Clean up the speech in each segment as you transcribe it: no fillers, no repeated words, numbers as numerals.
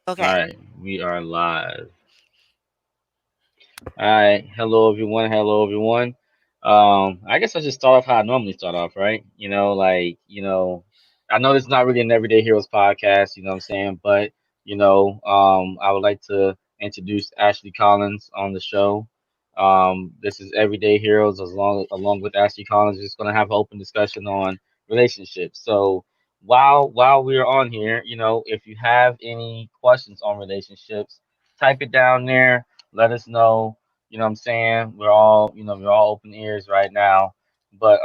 All Okay. right, we are live. All right, hello everyone. Hello everyone. I guess I should start off how I normally start off, right? I know this is not really an Everyday Heroes podcast. You know what I'm saying? But I would like to introduce Ashley Collins on the show. This is Everyday Heroes, along with Ashley Collins, just gonna have an open discussion on relationships. So while we're on here, if you have any questions on relationships, type it down there. Let us know. You know what I'm saying? We're all open ears right now. But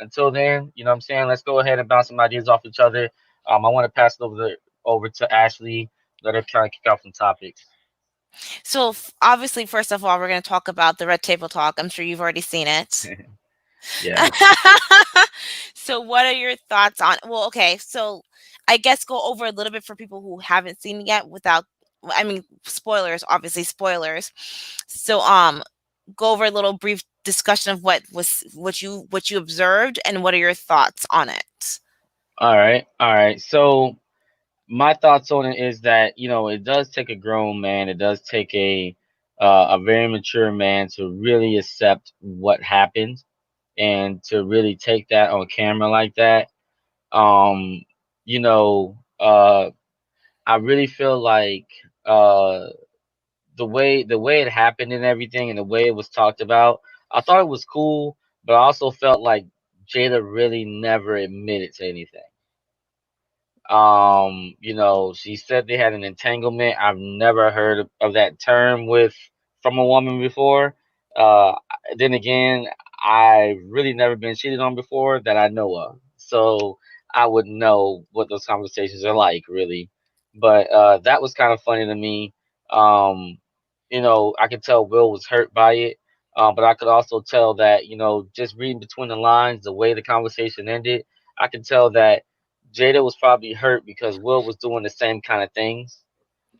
until then, you know what I'm saying? Let's go ahead and bounce some ideas off each other. I want to pass it over to Ashley. Let her kind of kick off some topics. So obviously, first of all, we're going to talk about the Red Table Talk. I'm sure you've already seen it. Yes. So, what are your thoughts on? Well, okay, so I guess go over a little bit for people who haven't seen it yet without. I mean, spoilers, obviously spoilers. So, go over a little brief discussion of what you observed and what are your thoughts on it. All right. All right. So my thoughts on it is that it does take a grown man. It does take a very mature man to really accept what happened and to really take that on camera like that. Um, you know, uh, I really feel like uh, the way it happened and everything, and the way it was talked about, I thought it was cool, but I also felt like Jada really never admitted to anything. She said they had an entanglement. I've never heard of that term with from a woman before. Uh, then again, I've really never been cheated on before that I know of. So I would know what those conversations are like, really. But that was kind of funny to me. Um, I could tell Will was hurt by it. But I could also tell that, just reading between the lines, the way the conversation ended, I could tell that Jada was probably hurt because Will was doing the same kind of things.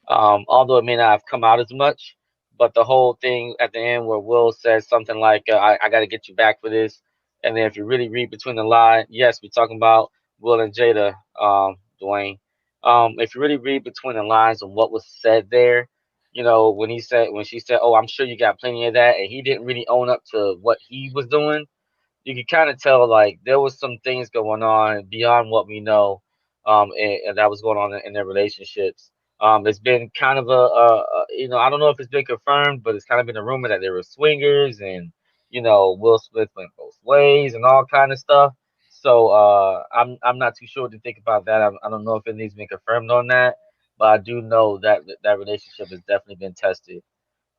Although it may not have come out as much, but the whole thing at the end where Will says something like, I got to get you back for this. And then if you really read between the lines, yes, we're talking about Will and Jada, Dwayne. If you really read between the lines of what was said there, when she said, "Oh, I'm sure you got plenty of that," and he didn't really own up to what he was doing, you could kind of tell like there was some things going on beyond what we know, and that was going on in their relationships. It's been kind of I don't know if it's been confirmed, but it's kind of been a rumor that they were swingers, and Will Smith went both ways and all kind of stuff. So I'm not too sure what to think about that. I don't know if anything's been confirmed on that, but I do know that that relationship has definitely been tested.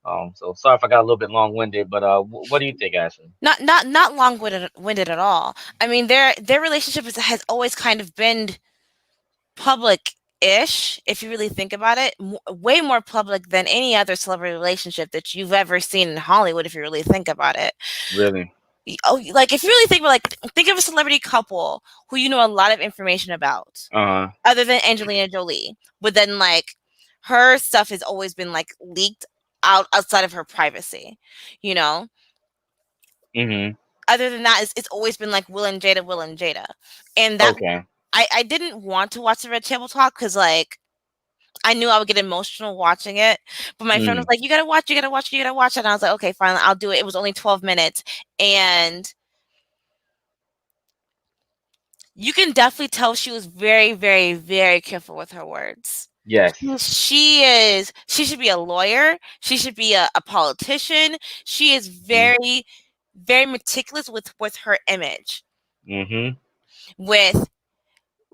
So sorry if I got a little bit long winded, but what do you think, Ashley? Not long winded at all. I mean, their relationship has always kind of been public-ish, if you really think about it, way more public than any other celebrity relationship that you've ever seen in Hollywood. If you really think about it, Really? like if you really think about think of a celebrity couple who you know a lot of information about, Uh-huh. other than Angelina Jolie, but then like her stuff has always been like leaked outside of her privacy, you know. Mhm. Other than that, it's always been like Will and Jada, and that Okay. I didn't want to watch the Red Table Talk because like I knew I would get emotional watching it, but my friend was Mm. like, "You gotta watch, you gotta watch, you gotta watch it." And I was like, "Okay, fine, I'll do it." It was only 12 minutes, and you can definitely tell she was very, very, very careful with her words. Yes. She should be a lawyer. She should be a politician. She is Mm. very, very meticulous with her image, Mhm.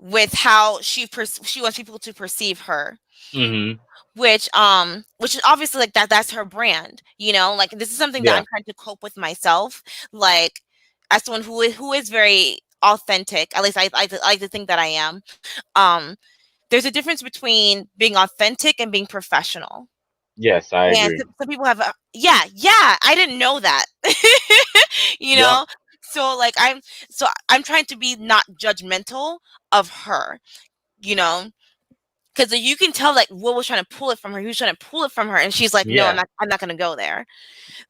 with how she wants people to perceive her, Mhm. which is obviously like that's her brand, like this is something that Yeah. I'm trying to cope with myself, like as someone who is very authentic. At least I like to think that I am. There's a difference between being authentic and being professional. Yes, I And agree. some people have yeah, I didn't know that. you Yep. know so like I'm trying to be not judgmental of her, you know because you can tell like Will was trying to pull it from her. He was trying to pull it from her, and she's like, "No, Yeah. I'm not going to go there."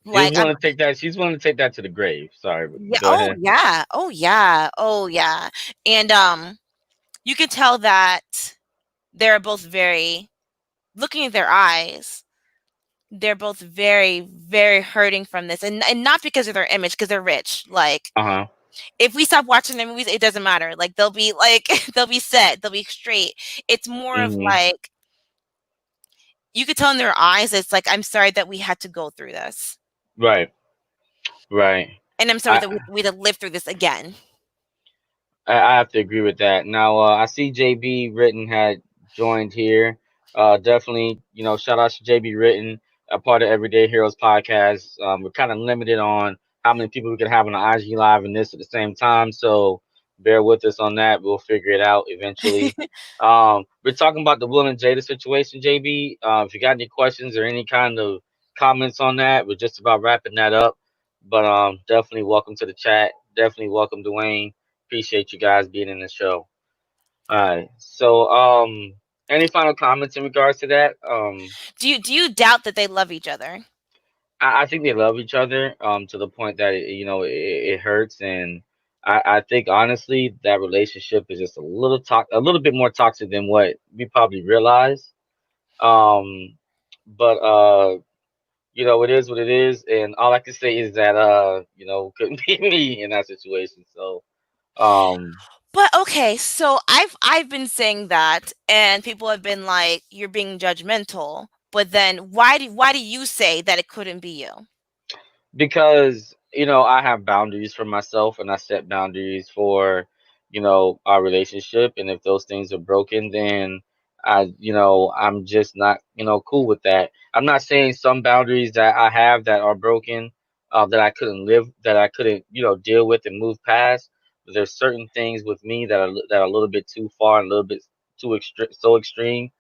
She was Like, willing to take that. She's willing to take that to the grave. Sorry, but yeah, go oh ahead. yeah, oh yeah, oh yeah, and you can tell that they're both very looking at their eyes, they're both very, very hurting from this, and not because of their image, because they're rich. Like, Uh-huh. if we stop watching their movies, it doesn't matter. Like, they'll be like, they'll be set, they'll be straight. It's more of Mhm. like, you could tell in their eyes, it's like, I'm sorry that we had to go through this, Right. Right. and I'm sorry that I we had to live through this again. I have to agree with that. Now, I see JB Written had joined here. Definitely, shout out to JB Written, a part of Everyday Heroes podcast. We're kind of limited on how many people we can have on the IG Live and this at the same time, so bear with us on that. We'll figure it out eventually. We're talking about the Will and Jada situation, JB. If you got any questions or any kind of comments on that, we're just about wrapping that up. But definitely welcome to the chat. Definitely welcome, Dwayne. Appreciate you guys being in the show. All right. So, any final comments in regards to that? Do you doubt that they love each other? I think they love each other. To the point that it hurts, and I think honestly that relationship is just a little bit more toxic than what we probably realize. Um, but it is what it is, and all I can say is that couldn't be me in that situation. So, um, But okay, so I've been saying that, and people have been like, "You're being judgmental." But then why do you say that it couldn't be you? because I have boundaries for myself and I set boundaries for our relationship, and if those things are broken, then I'm just not cool with that. I'm not saying some boundaries that I have that are broken, that I couldn't deal with and move past, but there's certain things with me that are a little bit too far and a little bit so extreme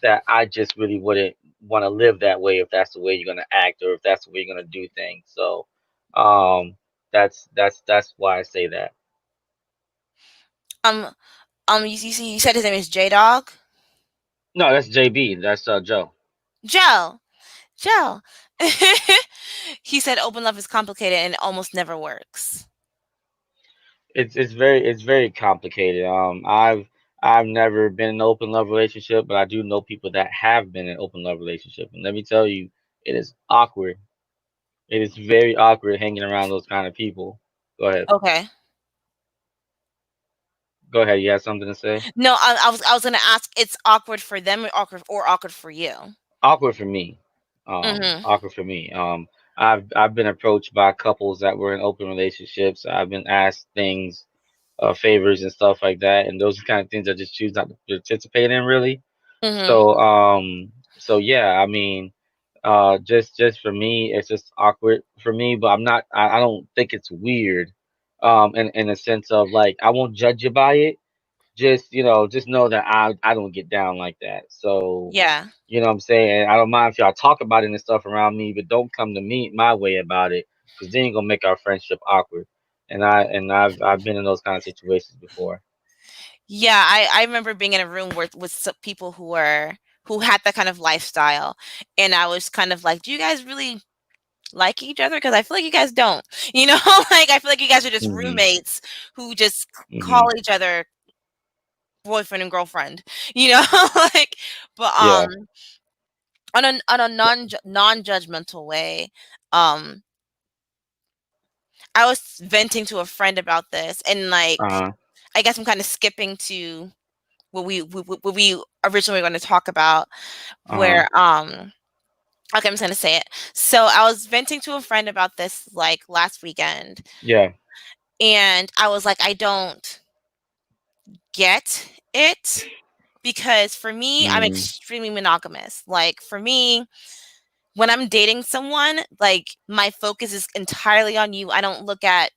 that I just really wouldn't want to live that way if that's the way you're gonna act or if that's the way you're gonna do things. So, um, that's why I say that. Um, you said his name is J Dog. No, that's JB. That's Joe. Joe, Joe. He said open love is complicated and it almost never works. It's very complicated. I've never been in an open love relationship, but I do know people that have been in an open love relationship, and let me tell you, it is awkward. It is very awkward hanging around those kind of people. Go ahead. Okay. Go ahead. You have something to say? No, I was gonna ask. It's awkward for them or awkward for you. Awkward for me. Mm-hmm. Awkward for me. I've been approached by couples that were in open relationships. I've been asked things, favors and stuff like that, and those are the kind of things I just choose not to participate in, really. Mm-hmm. So yeah, I mean, just for me, it's just awkward for me. But I don't think it's weird. In a sense of like, I won't judge you by it, just know that I don't get down like that. So, Yeah. you know what I'm saying? I don't mind if y'all talk about it and stuff around me, but don't come to me my way about it, because then you're gonna make our friendship awkward. And I've been in those kind of situations before. Yeah, I remember being in a room with some people who had that kind of lifestyle, and I was kind of like, "Do you guys really like each other? Because I feel like you guys don't." You know, like I feel like you guys are just Mhm. roommates who just call Mhm. each other boyfriend and girlfriend. You know, like, but Yeah. on a non-judgmental way, um, I was venting to a friend about this, and like, Uh-huh. I guess I'm kind of skipping to what we originally were going to talk about, Uh-huh. where okay, I'm just gonna say it. So I was venting to a friend about this like last weekend, Yeah. and I was like, I don't get it, because for me, I'm Mhm. extremely monogamous. Like, for me, when I'm dating someone, like, my focus is entirely on you. I don't look at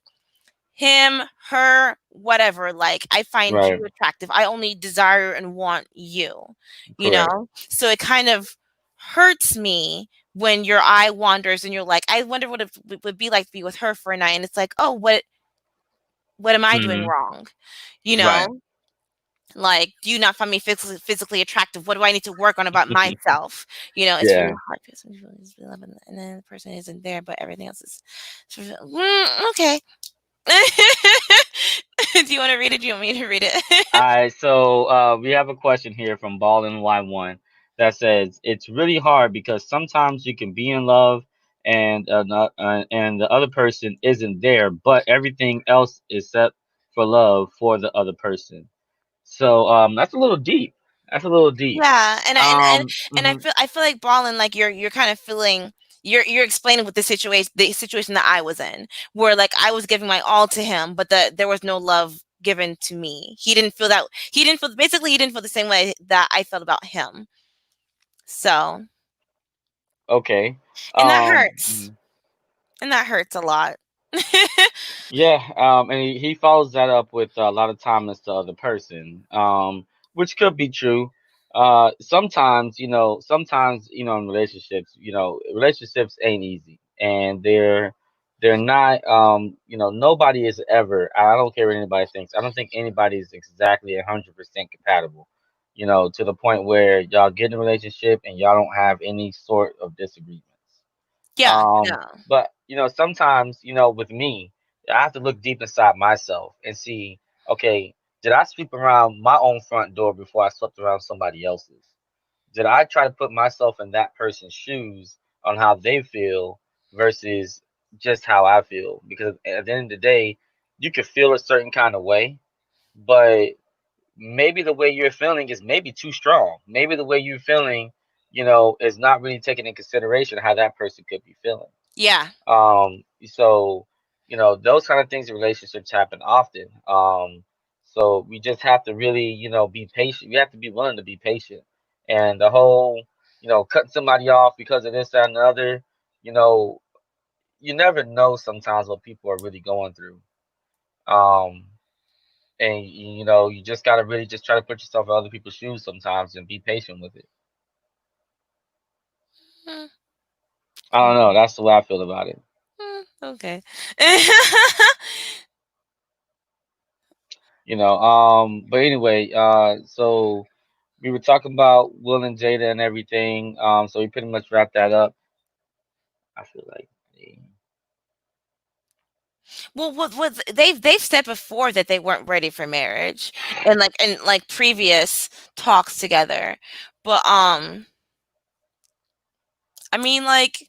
him, her, whatever. Like, I find Right. you attractive. I only desire and want you, you Correct. know? So it kind of hurts me when your eye wanders and you're like, I wonder what it would be like to be with her for a night. And it's like, oh, what am I doing Mhm. wrong? You Right. know? Like, do you not find me physically attractive? What do I need to work on about myself? It's really Yeah. hard because some people just love it, and then the person isn't there, but everything else is sort of, okay. Do you want to read it? Do you want me to read it? All right, so we have a question here from Ball and Y1. that says it's really hard because sometimes you can be in love and the other person isn't there, but everything else is set for love for the other person. So that's a little deep. That's a little deep. Yeah, and Mhm. I feel like Ballin, like you're kind of feeling you're explaining what the situation that I was in, where like I was giving my all to him, but there was no love given to me. He didn't feel basically he didn't feel the same way that I felt about him. So, Okay. and that Mhm. hurts. And that hurts a lot. Yeah, and he follows that up with a lot of timeless to the other person, which could be true. Sometimes, in relationships, relationships ain't easy, and they're not. Nobody is ever. I don't care what anybody thinks. I don't think anybody is exactly 100% compatible. To the point where y'all get in a relationship and y'all don't have any sort of disagreements. Yeah, no. But sometimes, with me, I have to look deep inside myself and see, okay, did I sweep around my own front door before I swept around somebody else's? Did I try to put myself in that person's shoes on how they feel versus just how I feel? Because at the end of the day, you could feel a certain kind of way, but maybe the way you're feeling is maybe too strong. Maybe the way you're feeling, is not really taking in consideration how that person could be feeling. Yeah. So those kind of things in relationships happen often. So we just have to really, be patient. We have to be willing to be patient. And the whole, cutting somebody off because of this, that, and the other, you know, you never know sometimes what people are really going through. Um, and you just gotta really just try to put yourself in other people's shoes sometimes and be patient with it. Mm, I don't know. That's the way I feel about it. okay. But anyway, so we were talking about Will and Jada and everything. So we pretty much wrapped that up. I feel like, Well, what they've said before that they weren't ready for marriage, and like previous talks together, but I mean like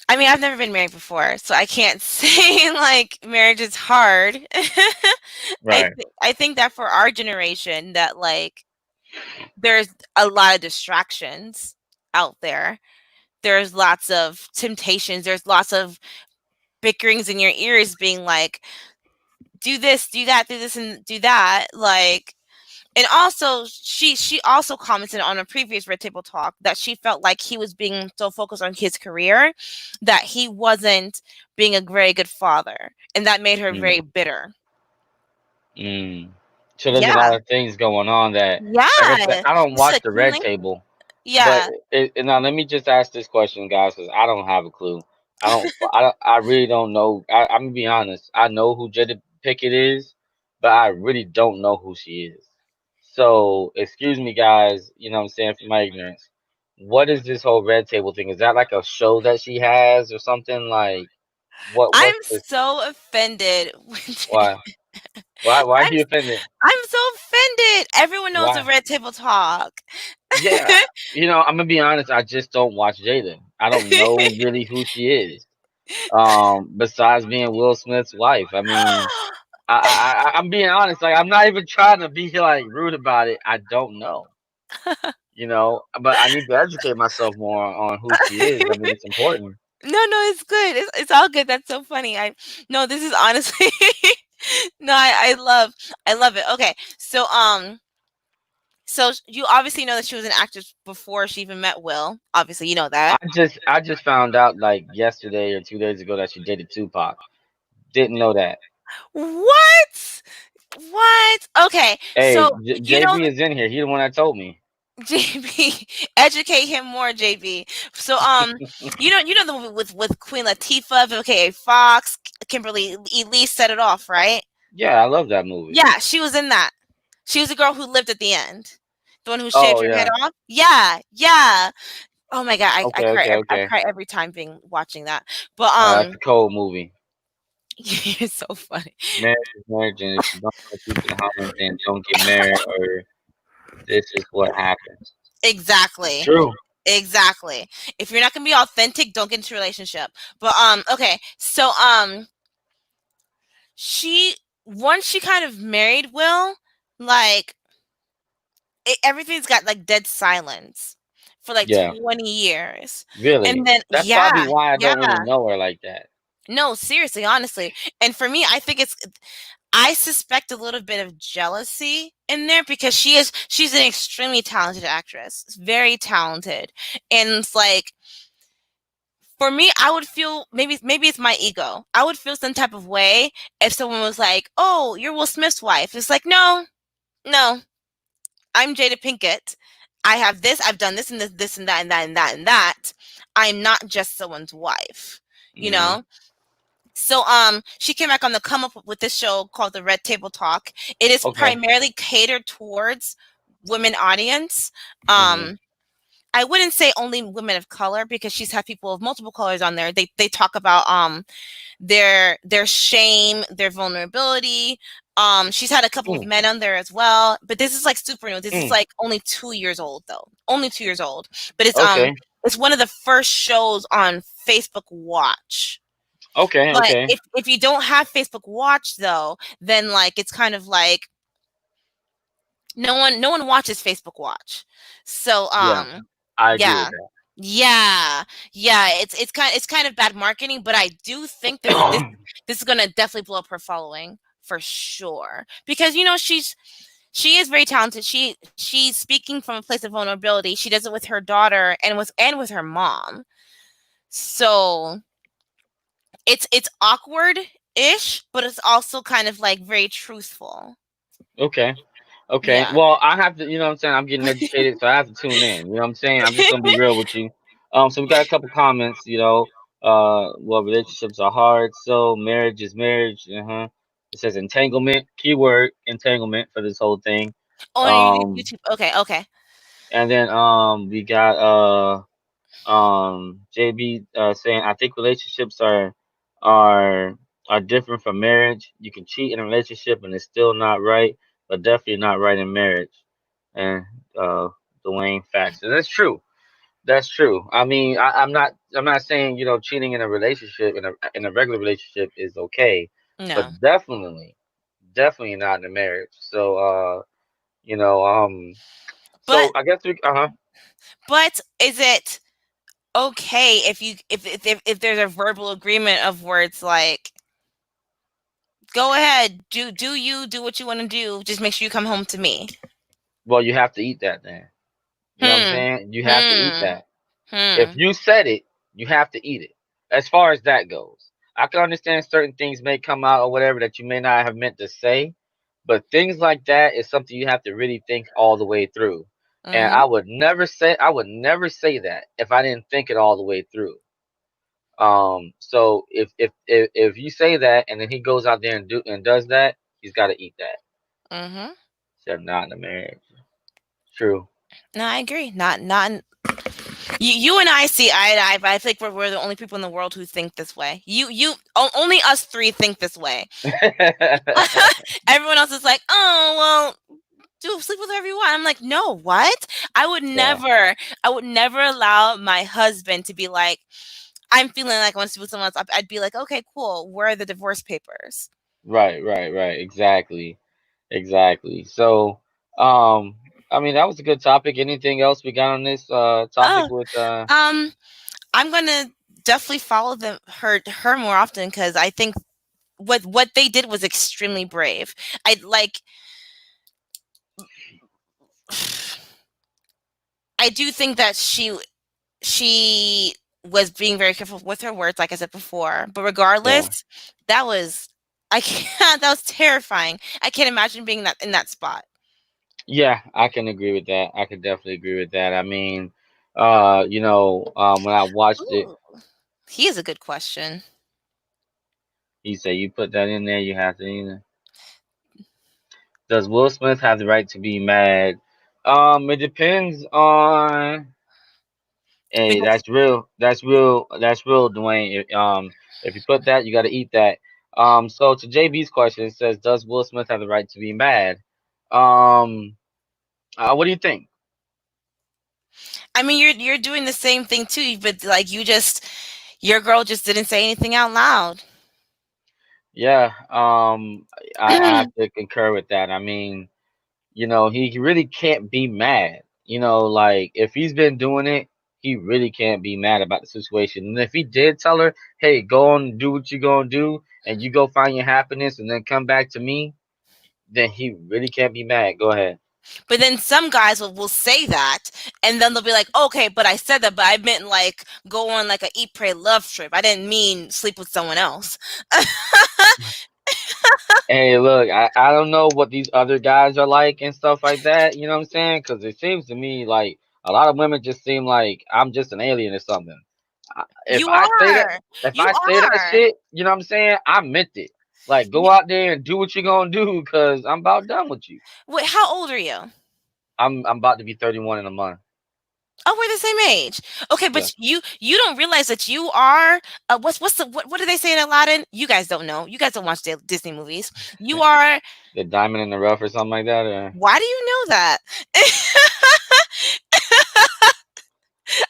I've never been married before, so I can't say like marriage is hard. right. I think that for our generation that like there's a lot of distractions out there. There's lots of temptations. There's lots of bickerings in your ears being like, do this, do that, do this, and do that. Like, and also she also commented on a previous Red Table Talk that she felt like he was being so focused on his career that he wasn't being a very good father, and that made her very Mm, bitter. mm. So there's a Yeah, lot of things going on that, like I said, yeah. I don't This is watch a the Queen Red Lang- Table, but Yeah, now let me just ask this question, guys, because I don't have a clue. I really don't know. I'm gonna be honest. I know who Jada Pickett is, but I really don't know who she is. So excuse me, guys. What I'm saying, for my ignorance. What is this whole Red Table thing? Is that like a show that she has or something? Like I'm what's this? so offended. Why? Why are I'm you offended? I'm so offended. Everyone knows the Why? Red Table Talk. Yeah, I'm gonna be honest. I just don't watch Jada. I don't know really who she is. Besides being Will Smith's wife. I mean, I'm being honest. Like, I'm not even trying to be like rude about it. I don't know. But I need to educate myself more on who she is. I mean, it's important. No, it's good. It's all good. That's so funny. I no, this is honestly no, I love it. Okay. So you obviously know that she was an actress before she even met Will. Obviously, you know I that. just I just found out like yesterday or 2 days ago that she dated Tupac. Didn't know that. What? What? Okay. Hey, So you know JB is in here. He the one that told me. JB, educate him more, JB. So you know the movie with Queen Latifah, aka Fox, Kimberly Elise set it off, right? Yeah, I love that movie. Yeah, she was in that. She was the girl who lived at the end. The one who shaved Oh her head yeah. off? Yeah, yeah. Oh my god, Okay, okay, I okay. cry every time being watching that. But That's a cold movie. you're so funny. Marriage is marriage, and if you don't like people hollering saying don't get married or This is what happens. Exactly. True. Exactly. If you're not gonna be authentic, don't get into a relationship. But okay. So she once she kind of married Will, like everything's got like dead silence for like Yeah. 20 years. Really. And then That's probably yeah, why I yeah. don't really know her like that. No, seriously, honestly. And for me, I think I suspect a little bit of jealousy in there because she's an extremely talented actress. Very talented. And it's like for me, I would feel maybe it's my ego. I would feel some type of way if someone was like, "Oh, you're Will Smith's wife." It's like, "No. No. I'm Jada Pinkett. I have this, I've done this and this and that and that and that and that. I'm not just someone's wife." You Hmm. know? So she came back on the come up with this show called the Red Table Talk. It is Okay. primarily catered towards women audience. Hmm. Um I wouldn't say only women of color because she's had people of multiple colors on there. They talk about their shame, their vulnerability. She's had a couple of Mm, men on there as well, but this is like super new. This is mm. like only 2 years old though. Only 2 years old. But Okay. it's one of the first shows on Facebook Watch. Okay. But Okay. if you don't have Facebook Watch though, then like it's kind of like no one watches Facebook Watch. So Yeah, I agree yeah. with Yeah. Yeah, it's kind of bad marketing, but I do think that. this is gonna definitely blow up her following for sure. Because she is very talented. She's speaking from a place of vulnerability. She does it with her daughter and with her mom. So it's awkward ish, but it's also kind of like very truthful. Okay. Okay. Yeah. Well, I have to, you know what I'm saying? I'm getting educated, so I have to tune in. You know what I'm saying? I'm just gonna be real with you. So we got a couple comments, well, relationships are hard, so marriage is marriage. Uh-huh. It says entanglement, keyword entanglement for this whole thing. Oh, and Um, YouTube. Okay, okay. and then we got JB saying I think relationships are are different from marriage. You can cheat in a relationship and it's still not right, but definitely not right in marriage. And uh Dwayne facts. And that's true. That's true. I mean, I'm not saying, cheating in a relationship in a regular relationship is okay, No. but definitely not in a marriage. So you know, um But so I guess we but is it okay if you if there's a verbal agreement of where it's like, go ahead, do what you want to do, just make sure you come home to me. well, you have to eat that then. You know what I'm Hmm. saying? You have to eat Hmm. that. If Hmm. you said it, you have to eat it. As far as that goes, I can understand certain things may come out or whatever that you may not have meant to say, but things like that is something you have to really think all the way through. And Mhm. I would never say that if I didn't think it all the way through. So if you say that and then he goes out there and does that, he's got to eat that. Mhm. So not in a marriage. True. No, I agree. Not you and I see eye to eye, but I think we're the only people in the world who think this way. Only us three think this way. Everyone else is like, oh well, do sleep with whoever you want. I'm like, no, what? I would Yeah. never, I would never allow my husband to be like, I'm feeling like I want to sleep with someone else. I'd be like, okay, cool. Where are the divorce papers? Right, right, right. Exactly. Exactly. So, um, I mean, that was a good topic. Anything else we got on this topic Oh, with um, I'm gonna definitely follow her more often because I think what they did was extremely brave. I like I do think that she was being very careful with her words, like I said before. But yeah. regardless, that was I can't that was terrifying. I can't imagine being that in that spot. Yeah, I can agree with that. I can definitely agree with that. I mean, when I watched it, Ooh, he is a good question. he said you put that in there, you have to either. Does Will Smith have the right to be mad? It depends on. Hey, Because that's real. That's real. That's real, Dwayne. If you put that, you got to eat that. So to JB's question, it says, "Does Will Smith have the right to be mad?" Um, What do you think? I mean, you're doing the same thing too, but like you just your girl just didn't say anything out loud. Yeah, I have to concur with that. I mean, he really can't be mad. Like if he's been doing it, he really can't be mad about the situation. And if he did tell her, "Hey, go on, do what you gonna do, and you go find your happiness, and then come back to me," then he really can't be mad. Go ahead. But then some guys will say that, and then they'll be like, okay, but I said that, but I meant like go on like a eat, pray, love trip. I didn't mean sleep with someone else. Hey, look, I don't know what these other guys are like and stuff like that. You know what I'm saying? Because it seems to me like a lot of women just seem like I'm just an alien or something. If You I say that, are. if You I say that are. shit, you know what I'm saying? I meant it. Like, go You, out there and do what you're gonna do, cause I'm about done with you. wait, how old are you? I'm about to be 31 in a month. Oh, we're the same age. Okay, Yeah, but you don't realize that you are what's the what do they say in Aladdin? You guys don't know. You guys don't watch Disney movies. You are. the diamond in the rough or something like that. Or Why do you know that?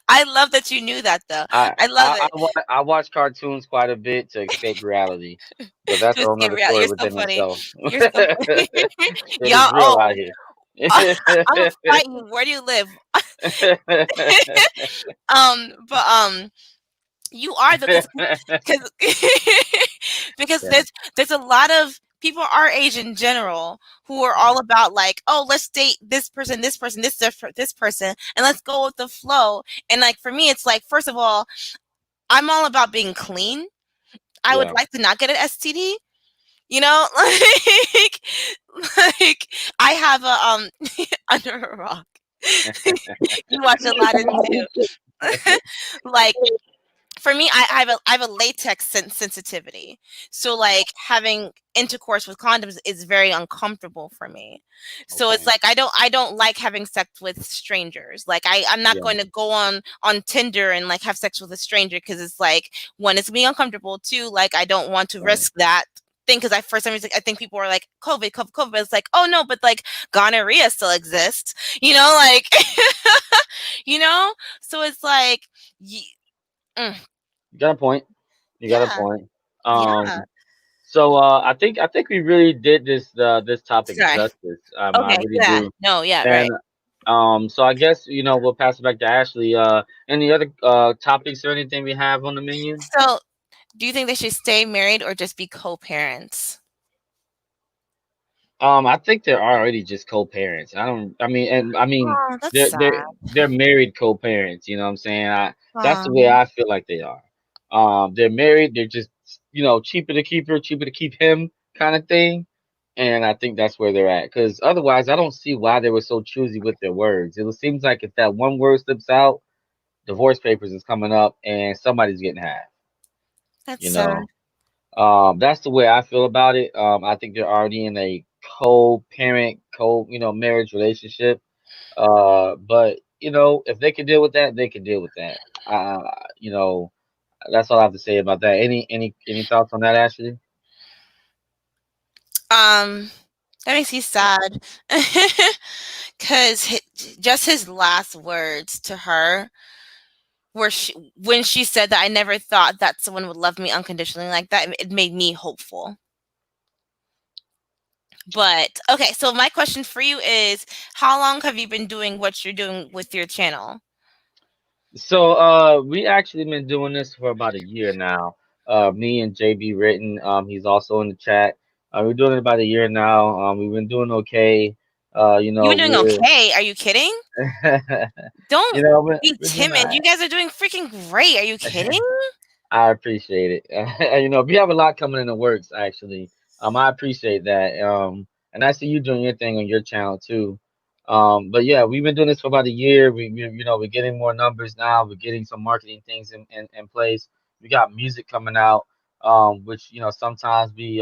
I love that you knew that though. I I love I I, it. wa- I watch cartoons quite a bit to escape reality, but that's To escape another reality. story You're so within funny. itself. You're so funny. It is Y'all. real Oh, out here. I'm gonna fight you. Where do you live? But you are though, because because Yeah, there's a lot of people our age in general who are yeah, all about like, oh, let's date this person, this person, and let's go with the flow. And like for me, it's like first of all, I'm all about being clean. I would yeah. like to not get an STD. You know, like I have a under a rock. You watch Aladdin too. Like for me, I have a latex sensitivity. So like having intercourse with condoms is very uncomfortable for me. So it's Okay. like I don't like having sex with strangers. Like I'm not Yeah, going to go on Tinder and like have sex with a stranger because it's like one, it's being uncomfortable. Two, like I don't want to right. risk that thing because I for some reason I think people are like COVID. But it's like, oh no, but like gonorrhea still exists. Like you know. So it's like. Mm, You got a point. You got a yeah, point. yeah. So I think we really did this topic Sorry. justice. I Okay, really yeah. do. No, yeah, right. And so I guess we'll pass it back to Ashley. Any other topics or anything we have on the menu? So, do you think they should stay married or just be co-parents? I think they're already just co-parents. I don't. I mean, Oh, that's they're sad. they're they're married co-parents. You know what I'm saying? That's the way Um, I feel like they are. They're married. They're just cheaper to keep her, cheaper to keep him, kind of thing. And I think that's where they're at. Because otherwise, I don't see why they were so choosy with their words. It seems like if that one word slips out, divorce papers is coming up, and somebody's getting half. that's You sad. know. That's the way I feel about it. I think they're already in a co-parent, marriage relationship. But if they can deal with that, they can deal with that. You know, that's all I have to say about that. Any thoughts on that, Ashley? Um, that makes me sad. Cause just his last words to her were when she said that I never thought that someone would love me unconditionally like that. It made me hopeful. But okay, so my question for you is, how long have you been doing what you're doing with your channel? So we actually been doing this for about a year now. Me and JB Written, he's also in the chat. We're doing it about a year now. We've been doing okay. You've been doing We're okay. Are you kidding? you Don't know we're, be we're doing timid. You guys are doing freaking great. Are you kidding? I appreciate it. We have a lot coming in the works actually. I appreciate that. And I see you doing your thing on your channel too. But yeah, we've been doing this for about a year. We're getting more numbers now. We're getting some marketing things in place. We got music coming out, which sometimes we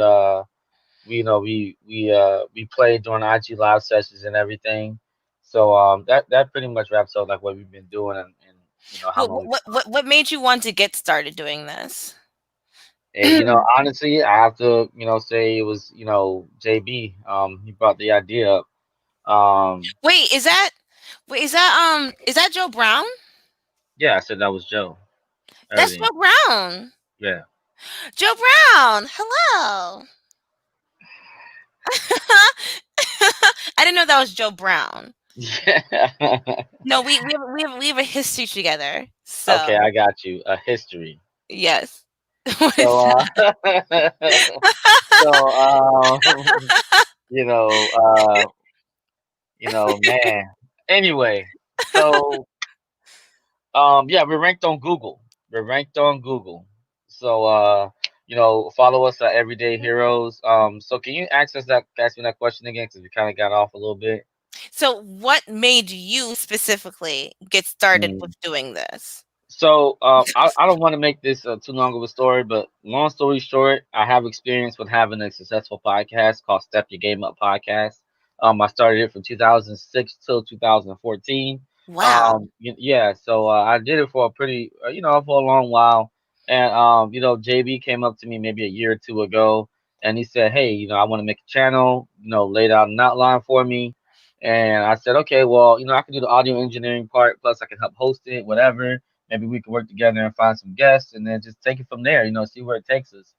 play during IG live sessions and everything. So that pretty much wraps up like what we've been doing and how What long we've what what what made you want to get started doing this? And honestly, I have to, say it was, JB. He brought the idea up. Um, Wait, is that Joe Brown? yeah, I said that was Joe That's earlier. Joe Brown. Yeah. Joe Brown. Hello. I didn't know that was Joe Brown. Yeah. No, we have a history together. Okay, So I got you. A history. yes. What is So, that? so, you know, man. Anyway, so, yeah, we're ranked on Google. We're ranked on Google. So, follow us at Everyday Heroes. So can you ask me that question again? Because we kind of got off a little bit. So what made you specifically get started with doing this? So I don't want to make this too long of a story, but long story short, I have experience with having a successful podcast called Step Your Game Up Podcast. I started it from 2006 till 2014. Wow. Yeah, so I did it for a pretty, for a long while. And JB came up to me maybe a year or two ago, and he said, "Hey, I want to make a channel. Laid out an outline for me." And I said, "Okay, well, I can do the audio engineering part, plus I can help host it, whatever. Maybe we could work together and find some guests and then just take it from there, see where it takes us."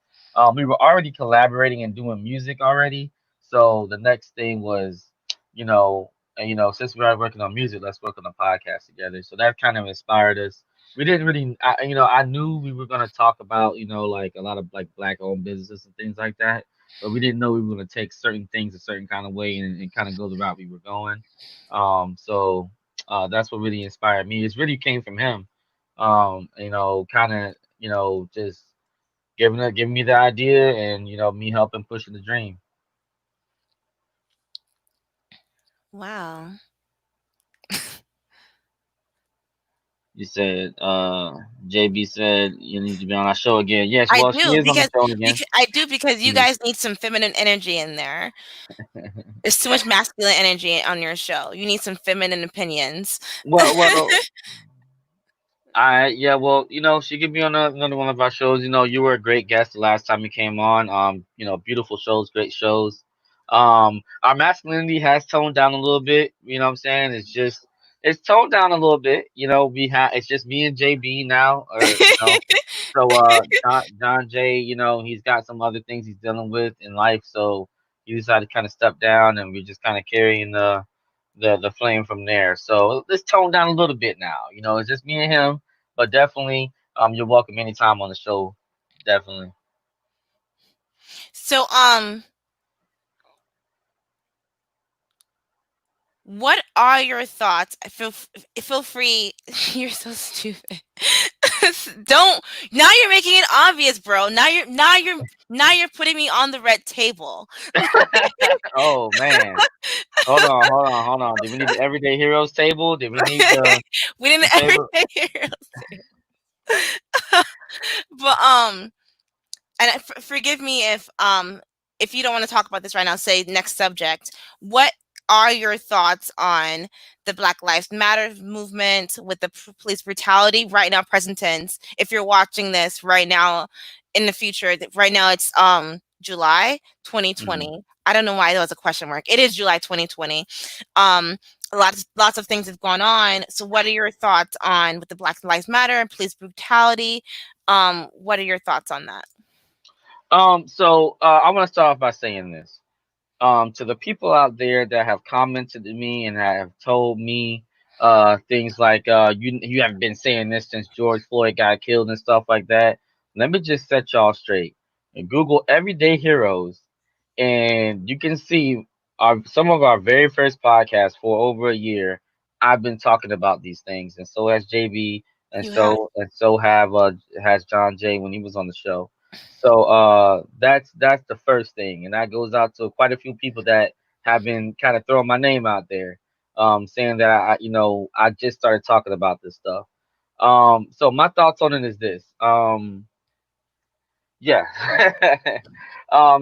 We were already collaborating and doing music already. So the next thing was, since we are working on music, let's work on a podcast together. So that kind of inspired us. We didn't really, I knew we were going to talk about, like a lot of like black owned businesses and things like that. But we didn't know we were going to take certain things a certain kind of way and kind of go the route we were going. So that's what really inspired me. It really came from him, kind of, just giving me the idea and me helping pushing the dream. Wow. You said, JB said you need to be on our show again. Yes, I well, she do is on the because show again. you Mhm. guys need some feminine energy in there. There's too much masculine energy on your show. You need some feminine opinions. Well, yeah, well, she could be on another one of our shows. You were a great guest the last time you came on. Beautiful shows, great shows. Our masculinity has toned down a little bit. You know what I'm saying? It's toned down a little bit. It's just me and JB now, or. So John Jay, he's got some other things he's dealing with in life, so he decided to kind of step down, and we're just kind of carrying the flame from there. So let's tone down a little bit now. It's just me and him, but definitely, you're welcome anytime on the show. Definitely. So what are your thoughts? Feel free. You're so stupid. Don't now you're making it obvious, bro. Now you're putting me on the red table. Oh man, hold on. Did we need the Everyday Heroes table? Did we need We didn't the table? everyday heroes. But and forgive me if you don't want to talk about this right now, say next subject. What are your thoughts on the Black Lives Matter movement with the police brutality right now, present tense? If you're watching this right now, in the future, right now it's July Mhm. 2020. I don't know why that was a question mark. It is July 2020. Um, lots of things have gone on. So, what are your thoughts on with the Black Lives Matter and police brutality? What are your thoughts on that? So I want to start off by saying this. To the people out there that have commented to me and have told me things like you haven't been saying this since George Floyd got killed and stuff like that. Let me just set y'all straight. Google Everyday Heroes, and you can see some of our very first podcasts for over a year. I've been talking about these things, and so has JB, and You have. so have has John Jay when he was on the show. So that's the first thing, and that goes out to quite a few people that have been kind of throwing my name out there, saying that I just started talking about this stuff. So my thoughts on it is this. Yeah.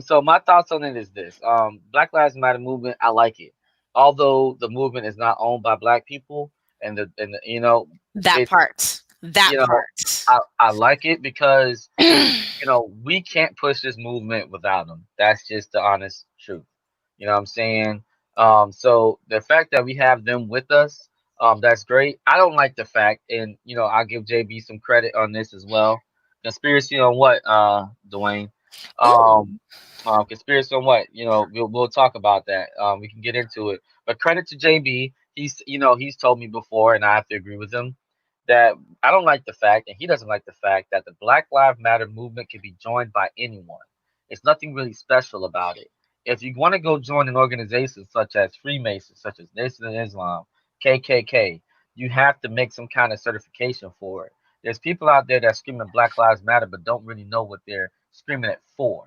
So my thoughts on it is this. Black Lives Matter movement, I like it. Although the movement is not owned by black people, and That it's part. That you know part. I like it because we can't push this movement without them. That's just the honest truth. You know what I'm saying? So the fact that we have them with us, that's great. I don't like the fact, and I'll give JB some credit on this as well. Conspiracy on what, Dwayne? Ooh. Um, Conspiracy on what? We'll talk about that. We can get into it. But credit to JB. He's told me before, and I have to agree with him that I don't like the fact, and he doesn't like the fact that the Black Lives Matter movement can be joined by anyone. It's nothing really special about it. If you want to go join an organization such as Freemasons, such as Nation of Islam, KKK, you have to make some kind of certification for it. There's people out there that screaming Black Lives Matter but don't really know what they're screaming it for.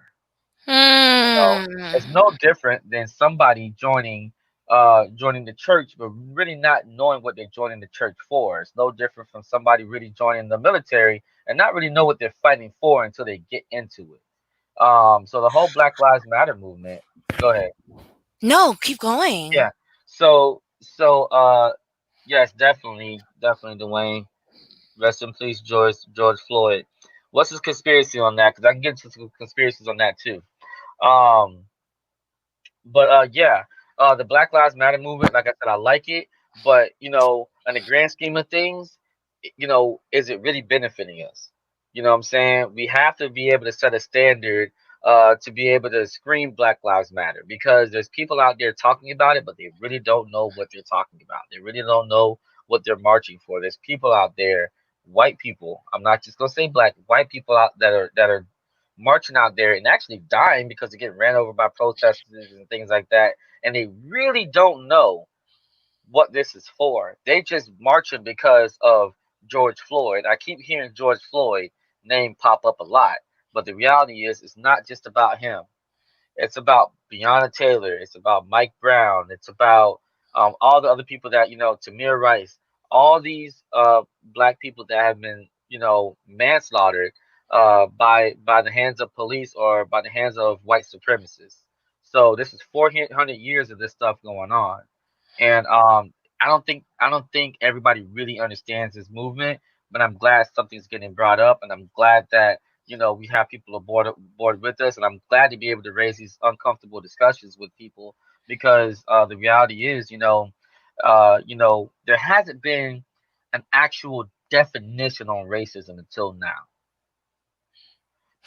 It's Hmm. no different than somebody joining the church but really not knowing what they're joining the church for. It's no different from somebody really joining the military and not really know what they're fighting for until they get into it. So the whole Black Lives Matter movement. Go ahead. No, keep going. Yeah. So yes, definitely, Dwayne. Rest in peace, George Floyd. What's his conspiracy on that? Because I can get into some conspiracies on that too. Um, but yeah, the Black Lives Matter movement, like I said, I like it, but in the grand scheme of things, is it really benefiting us? You know what I'm saying? We have to be able to set a standard to be able to scream Black Lives Matter because there's people out there talking about it, but they really don't know what they're talking about. They really don't know what they're marching for. There's people out there, white people. I'm not just gonna say black, white people out that are marching out there and actually dying because they're getting ran over by protesters and things like that. And they really don't know what this is for. They just marching because of George Floyd. I keep hearing George Floyd name pop up a lot, but the reality is it's not just about him. It's about Breonna Taylor. It's about Mike Brown. It's about all the other people that Tamir Rice. All these black people that have been manslaughtered by the hands of police or by the hands of white supremacists. So this is 400 years of this stuff going on, and I don't think everybody really understands this movement. But I'm glad something's getting brought up, and I'm glad that we have people aboard with us, and I'm glad to be able to raise these uncomfortable discussions with people because the reality is, there hasn't been an actual definition on racism until now.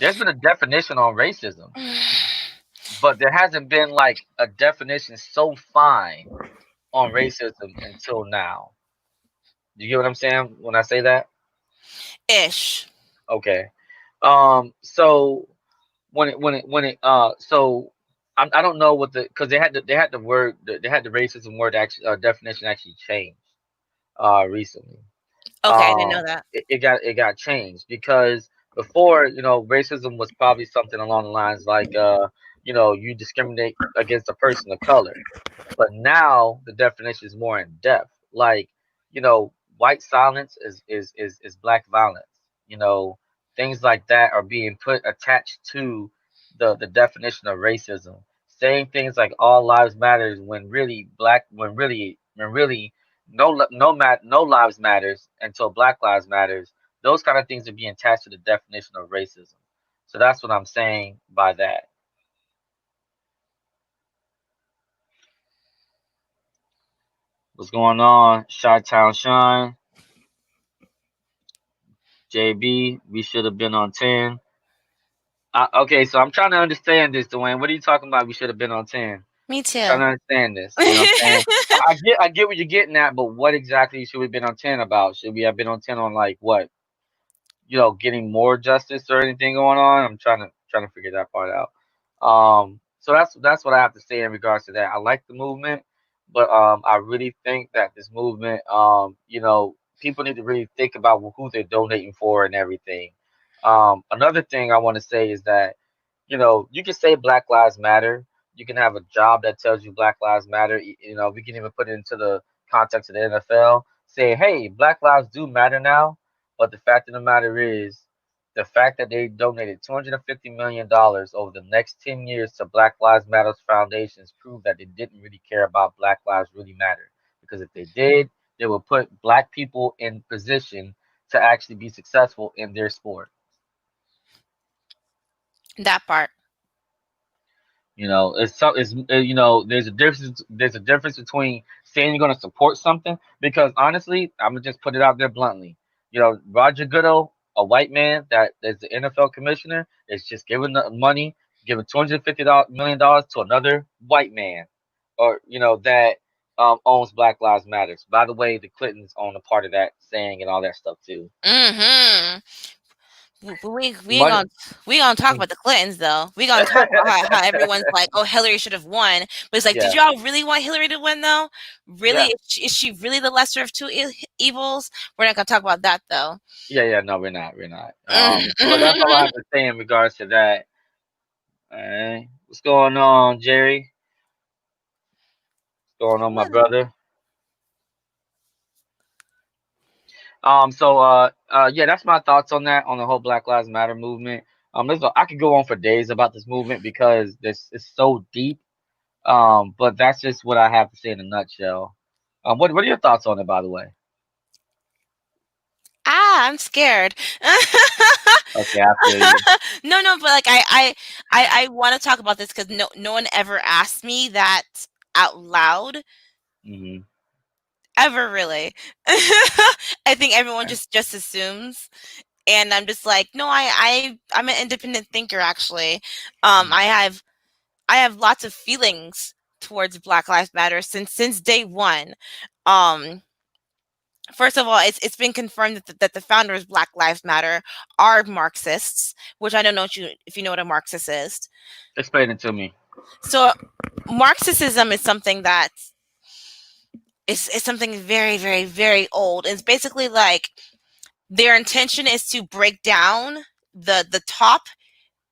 There's been a definition on racism, but there hasn't been like a definition so fine on racism until now. Do you get what I'm saying when I say that? Ish. Okay. So so I don't know what the because they had the racism word actually definition actually changed recently. Okay, I didn't know Um, that. it got changed because before racism was probably something along the lines like you discriminate against a person of color. But now the definition is more in depth. Like, white silence is black violence. You know, things like that are being put attached to the definition of racism. Saying things like all lives matters when really no lives matters until black lives matters. Those kind of things are being attached to the definition of racism. So that's what I'm saying by that. What's going on? Shot Town Shine. JB, we should have been on 10. Okay, so I'm trying to understand this, Dwayne. What are you talking about? We should have been on 10. Me Trying too. to understand this. You know what I'm saying? I get what you're getting at, but what exactly should we have been on 10 about? Should we have been on 10 on like what? Getting more justice or anything going on? I'm trying to figure that part out. So that's what I have to say in regards to that. I like the movement, but I really think that this movement, people need to really think about who they're donating for and everything. Another thing I want to say is that you can say Black Lives Matter. You can have a job that tells you Black Lives Matter. We can even put it into the context of the NFL, say, hey, Black lives do matter now. But the fact of the matter is, the fact that they donated $250 million over the next 10 years to Black Lives Matter foundations prove that they didn't really care about Black Lives really matter. Because if they did, they would put Black people in position to actually be successful in their sport. That part. You know, there's a difference. There's a difference between saying you're going to support something because honestly, I'm gonna just put it out there bluntly. You know, Roger Goodell, a white man that is the NFL commissioner, is just giving the money, giving $250 million to another white man, or that owns Black Lives Matters. By the way, the Clintons own a part of that saying and all that stuff too. Mhm. We ain't Money. gonna talk about the Clintons though. We gonna talk about how everyone's like, oh, Hillary should have won. But it's like, did Yeah, y'all really want Hillary to win though? Really, yeah, is she really the lesser of two evils? We're not gonna talk about that though. yeah. No, we're not. So that's all I have to say in regards to that. All right, what's going on, Jerry? What's going on, my brother? Yeah, that's my thoughts on that, on the whole Black Lives Matter movement. I could go on for days about this movement because this is so deep. But that's just what I have to say in a nutshell. What are your thoughts on it, by the way? Ah, I'm scared. Okay, I feel you. No, no, but like I want to talk about this because no one ever asked me that out loud Hmm. ever really. I think everyone Okay. just assumes, and I'm just like, no, I'm an independent thinker actually. Mhm. I have lots of feelings towards Black Lives Matter since day one. Um, First of all, it's been confirmed that the founders of Black Lives Matter are Marxists, which I don't know if you know what a Marxist is. Explain it to me. So Marxism is something that is something very, very, very old. It's basically like their intention is to break down the top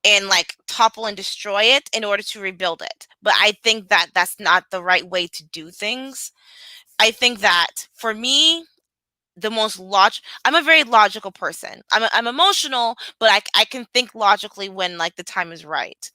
and like topple and destroy it in order to rebuild it. But I think that that's not the right way to do things. I think that for me, I'm a very logical person. I'm emotional, but I can think logically when like the time is right.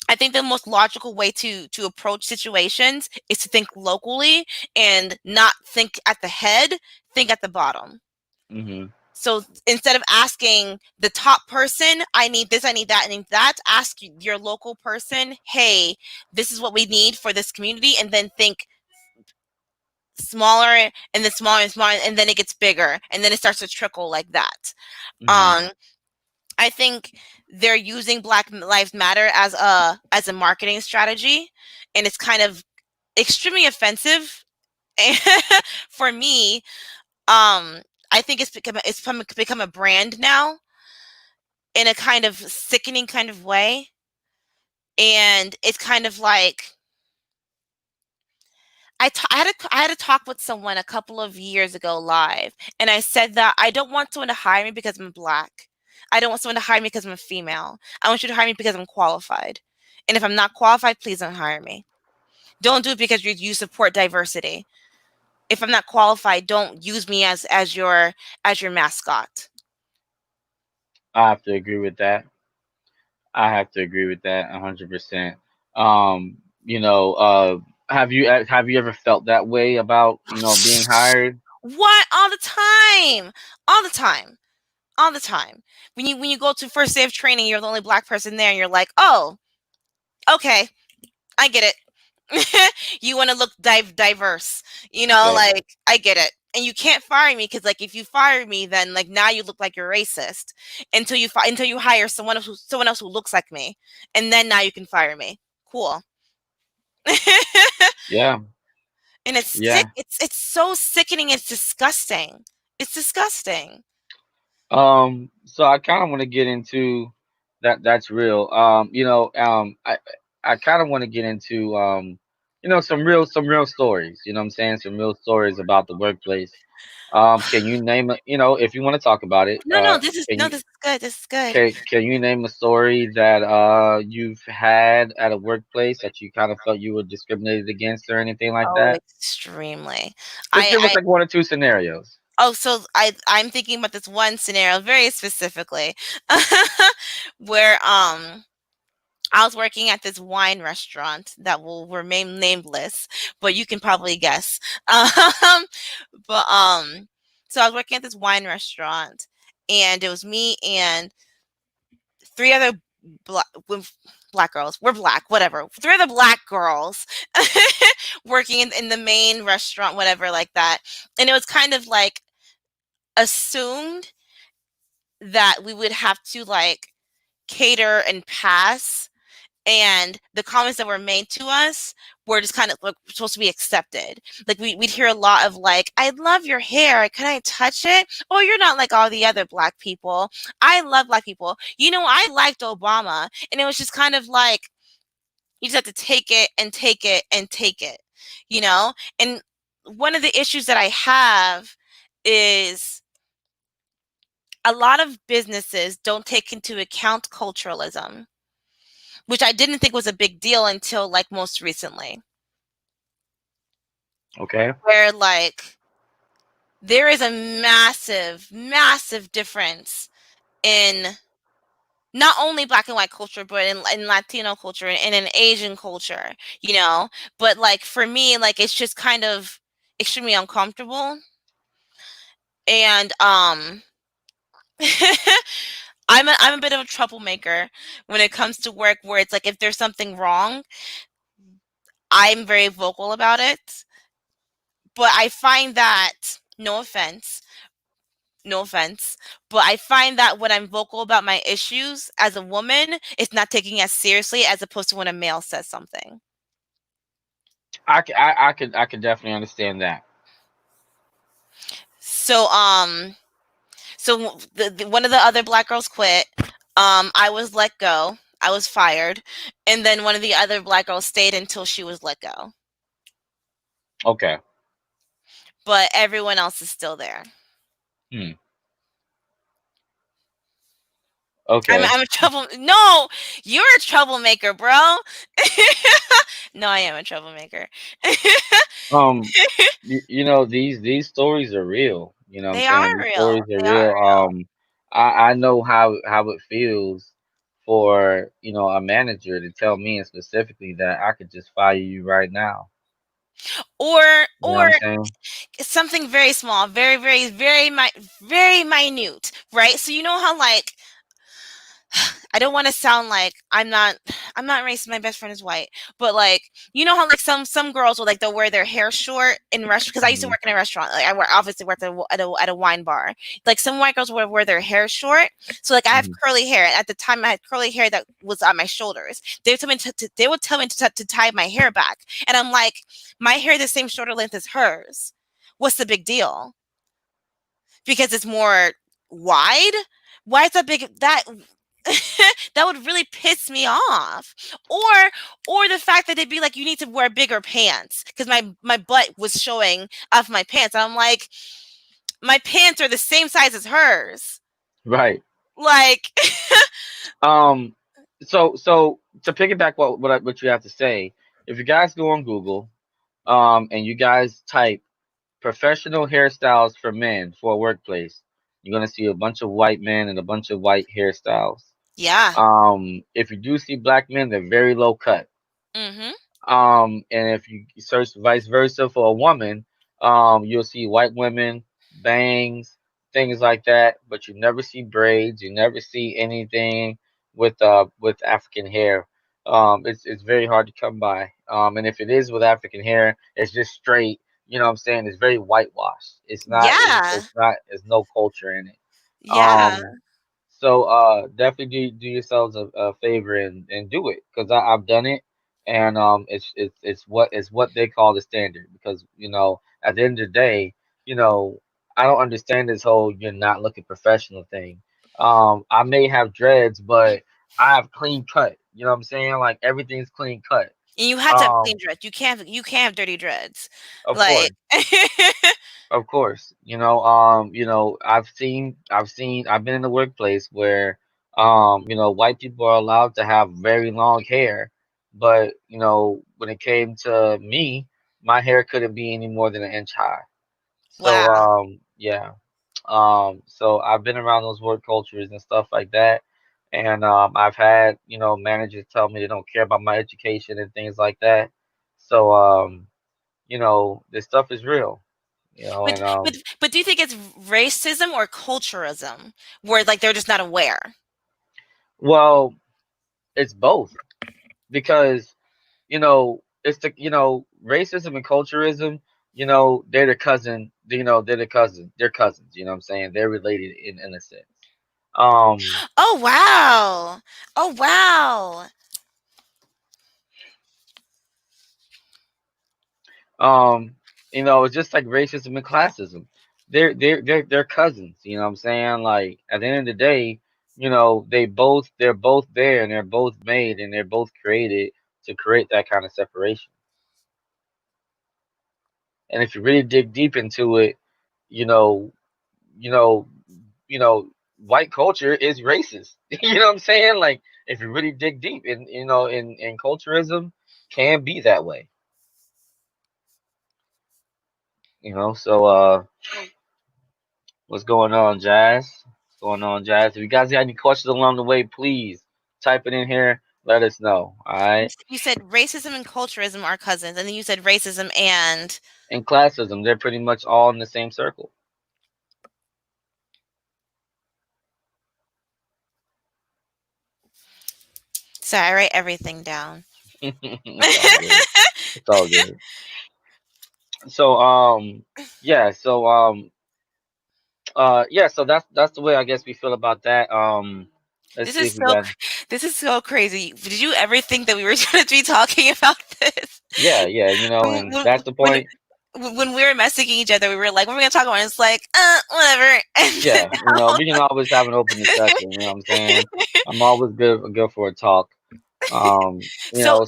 I think the most logical way to approach situations is to think locally and not think at the head, think at the bottom. Hmm. So instead of asking the top person, I need this, I need that, I need that, ask your local person, hey, this is what we need for this community, and then think smaller and then smaller and smaller, and then it gets bigger, and then it starts to trickle like that. Hmm. Um, I think they're using Black Lives Matter as a marketing strategy, and it's kind of extremely offensive for me. I think become a brand now in a kind of sickening kind of way. And it's kind of like I had a talk with someone a couple of years ago live, and I said that I don't want someone to hire me because I'm black. I don't want someone to hire me because I'm a female. I want you to hire me because I'm qualified. And if I'm not qualified, please don't hire me. Don't do it because you support diversity. If I'm not qualified, don't use me as your mascot. I have to agree with that. I have to agree with that 100%. Um, you know, have you ever felt that way about being hired? What? All the time. All the time. All the time. When you go to first day of training, you're the only black person there and you're like, "Oh, okay, I get it." You want to look diverse. Yep. Like I get it. And you can't fire me cuz like if you fire me then like now you look like you're racist until you hire someone else who looks like me. And then now you can fire me. Cool. Yeah. And it's sick. Yeah. It's so sickening. It's disgusting. It's disgusting. So I kind of want to get into that. That's real. I kind of want to get into some real stories. You know what I'm saying? Some real stories about the workplace. Can you name it? If you want to talk about it, No, no, can you this is good. This is good. can you name a story that you've had at a workplace that you kind of felt you were discriminated against or anything like Oh, that? extremely. Just give us I like one or two scenarios. oh, so I'm thinking about this one scenario very specifically, where I was working at this wine restaurant that will remain nameless, but you can probably guess. But so I was working at this wine restaurant, and it was me and three other with black girls. We're black, whatever. 3 of the black girls working in the main restaurant, whatever, like that. And it was kind of like assumed that we would have to like cater and pass, and the comments that were made to us were just kind of like supposed to be accepted. Like we'd hear a lot of like, "I love your hair. Can I touch it? Oh, you're not like all the other black people. I love black people. You know, I liked Obama." And it was just kind of like you just have to take it and take it and take it, you know? And one of the issues that I have is a lot of businesses don't take into account culturalism, which I didn't think was a big deal until like most recently, Okay. where like there is a massive, massive difference in not only black and white culture, but in Latino culture and in Asian culture, you know. But like for me, like it's just kind of extremely uncomfortable. And I'm a bit of a troublemaker when it comes to work, where it's like if there's something wrong, I'm very vocal about it. But I find that, no offense, but I find that when I'm vocal about my issues as a woman, it's not taken as seriously as opposed to when a male says something. I could definitely understand that. So one of the other black girls quit. I was let go. I was fired, and then one of the other black girls stayed until she was let go. Okay. But everyone else is still there. Hmm. I'm Okay. I'm a trouble. No, you're a troublemaker, bro. No, I am a troublemaker. Um, these stories are real. You know what I'm They saying? are These real. stories are They are real. real. I know how it feels for, a manager to tell me and specifically that I could just fire you right now. You know what Or I'm saying? something very small, very, very, very minute, right? So you know how like I don't want to sound like I'm not racist. My best friend is white, but like you know how like some girls will like they'll wear their hair short in restaurant, because I used to Hmm. work in a restaurant. Like obviously worked at a wine bar. Like some white girls would wear their hair short. So like I have Hmm. curly hair. At the time I had curly hair that was on my shoulders. They would tell me to tie my hair back, and I'm like, my hair the same shoulder length as hers. What's the big deal? Because it's more wide. Why is that big? That would really piss me off. Or the fact that they'd be like, you need to wear bigger pants because my butt was showing off my pants. And I'm like, my pants are the same size as hers. Right. Like, Um. So to piggyback what you have to say, if you guys go on Google, and you guys type professional hairstyles for men for a workplace, you're gonna see a bunch of white men and a bunch of white hairstyles. yeah. If you do see black men, they're very low cut. Mm-hmm. And if you search vice versa for a woman, you'll see white women, bangs, things like that, but you never see braids. You never see anything with African hair. It's very hard to come by. And if it is with African hair, it's just straight. You know what I'm saying? It's very whitewashed. It's not. Yeah. It's not. There's no culture in it. Yeah. Um, so definitely do yourselves a favor and do it because I've done it, and it's what they call the standard because at the end of the day, I don't understand this whole you're not looking professional thing. I may have dreads, but I have clean cut. You know what I'm saying? Like everything's clean cut. And you have to have clean Um, dreads. You can't have dirty dreads. of Like, course. Of course, I've been in the workplace where, white people are allowed to have very long hair, but when it came to me, my hair couldn't be any more than an inch high. So, wow. yeah, so I've been around those work cultures and stuff like that, and I've had managers tell me they don't care about my education and things like that. So, this stuff is real, But and but do you think it's racism or culturism where like they're just not aware? well. It's both because it's the racism and culturism. They're the cousin. They're the cousin. They're cousins. You know what I'm saying? They're related in a sense. Um, Oh wow. Oh wow. um, it's just like racism and classism. They're cousins. You know what I'm saying? Like at the end of the day, they're both there and they're both made and they're both created to create that kind of separation. And if you really dig deep into it, you know, you know, you know, white culture is racist. You know what I'm saying? Like if you really dig deep in culturism can be that way. So what's going on, Jazz? What's going on, Jazz? If you guys got any questions along the way, please type it in here. Let us know. All right. You said racism and culturism are cousins, and then you said racism and And classism, they're pretty much all in the same circle. sorry, I write everything down. It's all good. It's all good. So yeah, yeah, so that's the way I guess we feel about that. Let's This see is if we got. this is so crazy. Did you ever think that we were going to be talking about this? Yeah, yeah, When and when that's the when, point. when we were messaging each other, we were like, "What are we going to talk about?" And it's like, whatever. And then Yeah, we can always have an open discussion. You know what I'm saying? I'm always good for a talk. so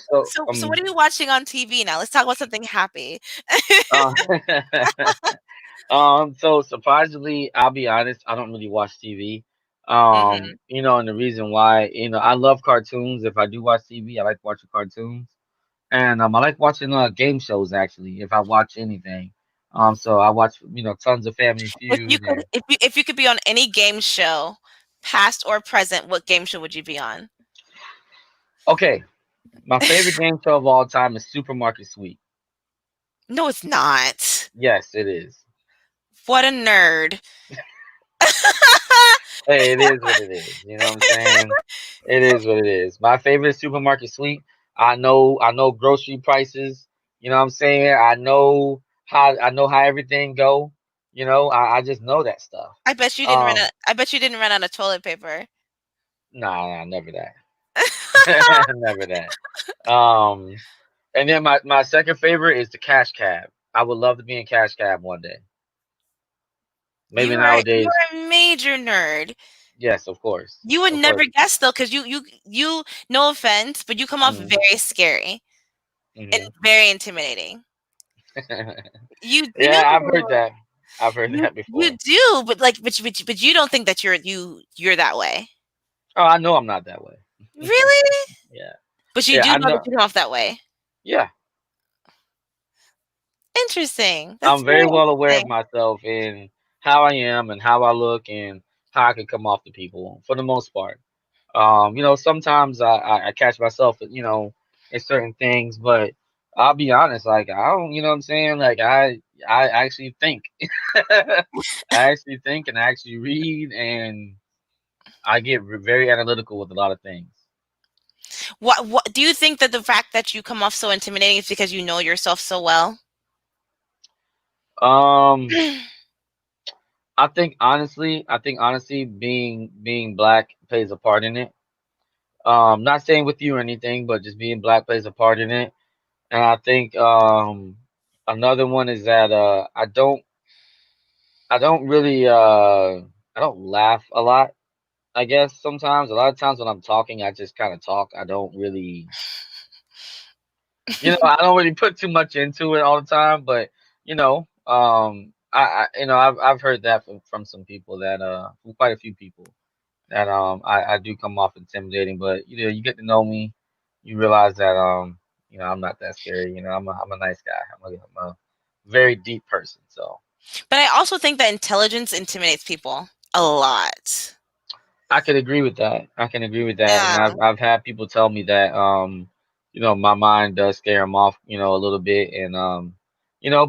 So what are you watching on TV now? Let's talk about something happy. uh, so surprisingly, I'll be honest, I don't really watch TV. Hmm. And the reason why, I love cartoons. If I do watch TV, I like watching cartoons. And I like watching game shows actually, if I watch anything. So I watch, tons of Family Feud and If you could be on any game show, past or present, what game show would you be on? okay, my favorite game show of all time is Supermarket Sweep. No, it's not. Yes, it is. What a nerd. Hey, it is what it is. You know what I'm saying? It is what it is. My favorite is Supermarket Sweep. I know grocery prices. You know what I'm saying? I know how everything go. I just know that stuff. Um, I bet you didn't run out of toilet paper. nah, never that. Never that. Um, and then my second favorite is the Cash Cab. I would love to be in Cash Cab one day. Maybe You nowadays. are a major nerd. Yes, of course, You would of course. never guess though, because you no offense, but you come off Hmm. very scary and Hmm. very intimidating. You Yeah, I've do. heard that. I've heard that You before. do, but like but you don't think that you're that way. Oh, I know I'm not that way. Really? Yeah, But you yeah, do I know that know. you come off that way. Yeah, Interesting. That's I'm very very well aware of interesting. myself and how I am and how I look and how I can come off to people for the most part. Sometimes I catch myself, in certain things, but I'll be honest, like I don't, you know what I'm saying? Like I actually think. I actually think and I actually read and I get very analytical with a lot of things. What do you think that the fact that you come off so intimidating is because you know yourself so well? Um, I think honestly, being black plays a part in it. Not saying with you or anything, but just being black plays a part in it. And I think another one is that I don't really I don't laugh a lot. I guess sometimes a lot of times when I'm talking, I just kind of talk. I don't really I don't really put too much into it all the time, but I've heard that from some people that from quite a few people that I do come off intimidating, but you get to know me, you realize that I'm not that scary. I'm a nice guy. I'm a very deep person, so But I also think that intelligence intimidates people a lot. I can agree with that. I can agree with that, and Yeah. I've had people tell me that my mind does scare them off, a little bit, and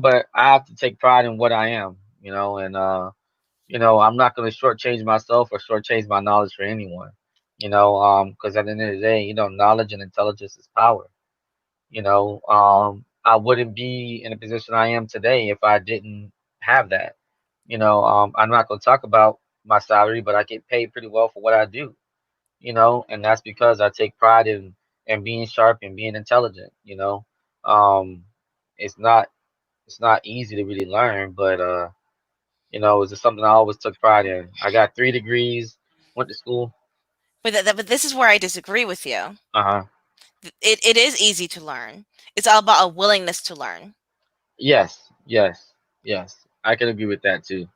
but I have to take pride in what I am, and I'm not going to shortchange myself or shortchange my knowledge for anyone. Because at the end of the day, knowledge and intelligence is power. I wouldn't be in the position I am today if I didn't have that. I'm not going to talk about my salary, but I get paid pretty well for what I do. And that's because I take pride in being sharp and being intelligent. Um, it's not it's not easy to really learn, but it's just something I always took pride in. I got 3 degrees, went to school. But this is where I disagree with you. Uh-huh. It is easy to learn. It's all about a willingness to learn. Yes, yes, yes. I can agree with that too.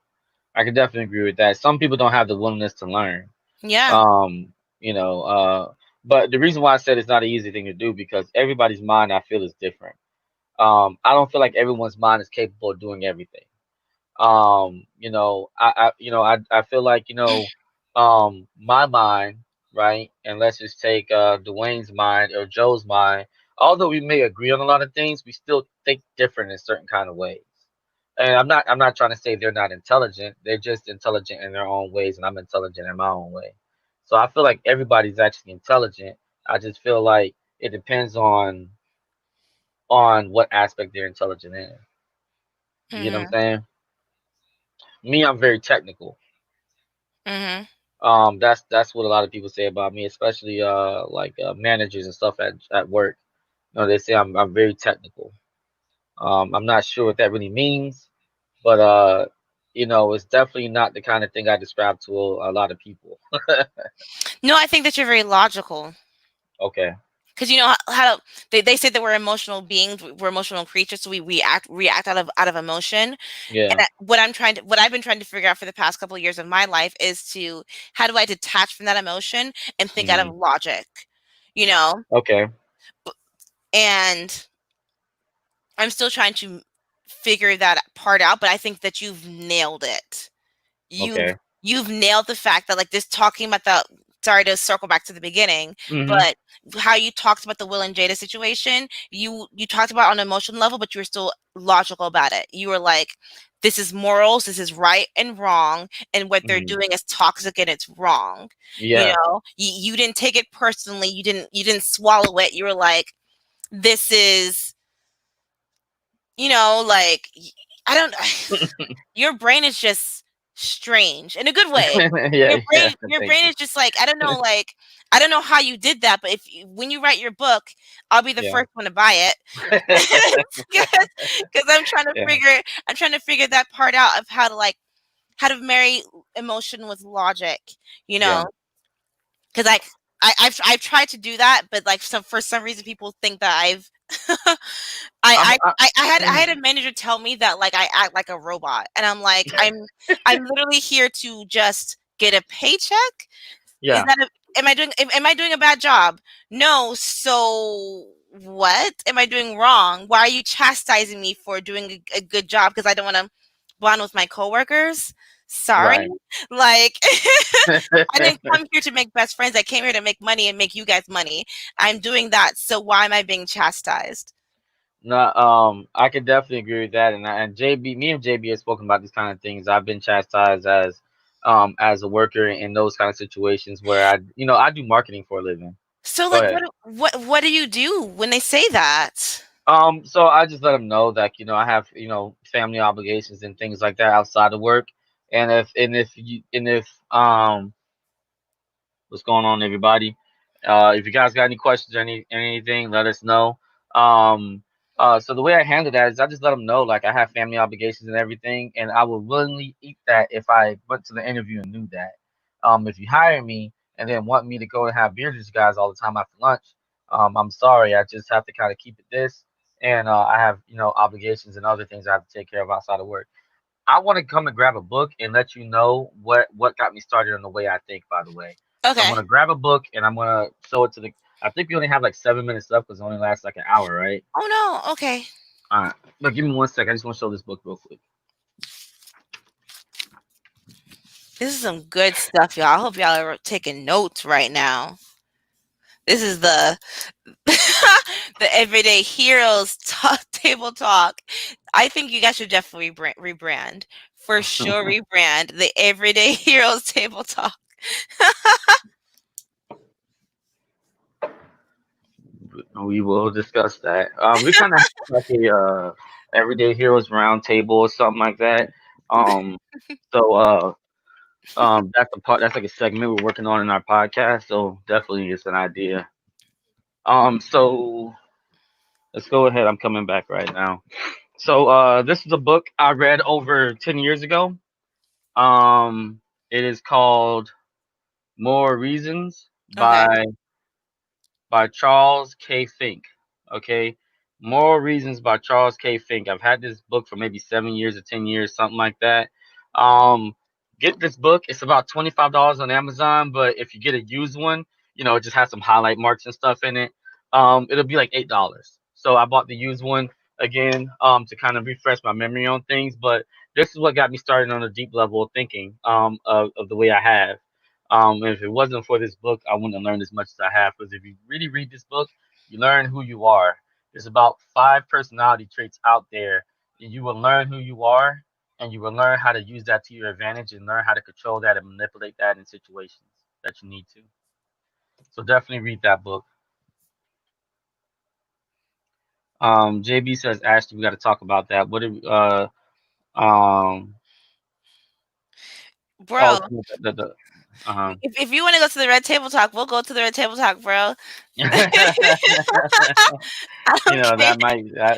I can definitely agree with that. Some people don't have the willingness to learn. Yeah. Um, you know, uh, but the reason why I said it's not an easy thing to do because everybody's mind I feel is different. I don't feel like everyone's mind is capable of doing everything. I feel like, my mind, right? And let's just take Dwayne's mind or Joe's mind. Although we may agree on a lot of things, we still think different in certain kind of ways. And I'm not trying to say they're not intelligent. They're just intelligent in their own ways, and I'm intelligent in my own way. So I feel like everybody's actually intelligent. I just feel like it depends on what aspect they're intelligent in. You get what I'm Mhm. saying? Me, I'm very technical. Mhm. That's what a lot of people say about me, especially like managers and stuff at work. They say I'm very technical. I'm not sure what that really means, but it's definitely not the kind of thing I describe to a lot of people. No, I think that you're very logical. Okay. Because you know how they say that we're emotional beings, we're emotional creatures, so we react out of emotion. And Yeah. what I've been trying to figure out for the past couple of years of my life is to how do I detach from that emotion and think out of Hmm. logic, you know? Okay. B- And I'm still trying to figure that part out, but I think that you've nailed it. You've Okay. you've nailed the fact that like this talking about the sorry to circle back to the beginning, Hmm. but how you talked about the Will and Jada situation, you talked about on an emotional level, but you were still logical about it. You were like, this is morals, this is right and wrong, and what they're Hmm. doing is toxic and it's wrong. Yeah. You didn't take it personally, you didn't swallow it. You were like, this is, like I don't your brain is just strange in a good way. Yeah. Your Yeah. brain your Thank brain you. is just like, I don't know how you did that, but when you write your book, I'll be the Yeah. first one to buy it. Because Yeah. I'm trying to figure that part out of how to marry emotion with logic, you Yeah. know? Because I've tried to do that, but like for some reason people think that I've I'm. I had a manager tell me that like I act like a robot, and I'm like, I'm literally here to just get a paycheck. Is Yeah. that am I doing a bad job? No. So what am I doing wrong? Why are you chastising me for doing a good job because I don't want to bond with my coworkers? Sorry, Right. like I didn't come here to make best friends. I came here to make money and make you guys money. I'm doing that. So why am I being chastised? No, I could definitely agree with that, and JB, me and JB have spoken about these kind of things. I've been chastised as a worker in those kind of situations where I do marketing for a living. So, Go like, ahead. what do you do when they say that? So I just let them know that I have family obligations and things like that outside of work, and if what's going on, everybody. If you guys got any questions or anything, let us know. So the way I handle that is I just let them know like I have family obligations and everything, and I would willingly eat that if I went to the interview and knew that. If you hire me and then want me to go and have beers with you guys all the time after lunch, I'm sorry, I just have to kind of keep it this, and I have obligations and other things I have to take care of outside of work. I want to come and grab a book and let you know what got me started on the way I think. By the way, so I'm Okay. gonna grab a book and I'm gonna show it to the. I think we only have like 7 minutes left because it only lasts like an hour, right? Oh no. Okay. All right, but give me one second. I just want to show this book real quick. This is some good stuff, y'all. I hope y'all are taking notes right now. This is the the everyday heroes table talk. I think you guys should definitely rebrand for sure. Rebrand the everyday heroes table talk. We will discuss that. We kind of have like a everyday heroes roundtable or something like that. Um, so that's a part. That's like a segment we're working on in our podcast. So definitely, it's an idea. So let's go ahead. I'm coming back right now. So this is a book I read over 10 years ago. Um, it is called More Reasons Okay. by Charles K. Fink. Okay, Moral Reasons by Charles K. Fink. I've had this book for maybe 7 years or 10 years, something like that. Um, get this book. It's about $25 on Amazon, but if you get a used one, it just has some highlight marks and stuff in it. It'll be like $8. So I bought the used one again, to kind of refresh my memory on things. But this is what got me started on a deep level of thinking, of the way I have. If it wasn't for this book, I wouldn't have learned as much as I have. Because if you really read this book, you learn who you are. There's about 5 personality traits out there, and you will learn who you are, and you will learn how to use that to your advantage, and learn how to control that and manipulate that in situations that you need to. So definitely read that book. JB says, Ashley, we got to talk about that. What? Um. Oh, Bro, the uh if you want to go to the red table talk, we'll go to the red table talk, bro. I don't care.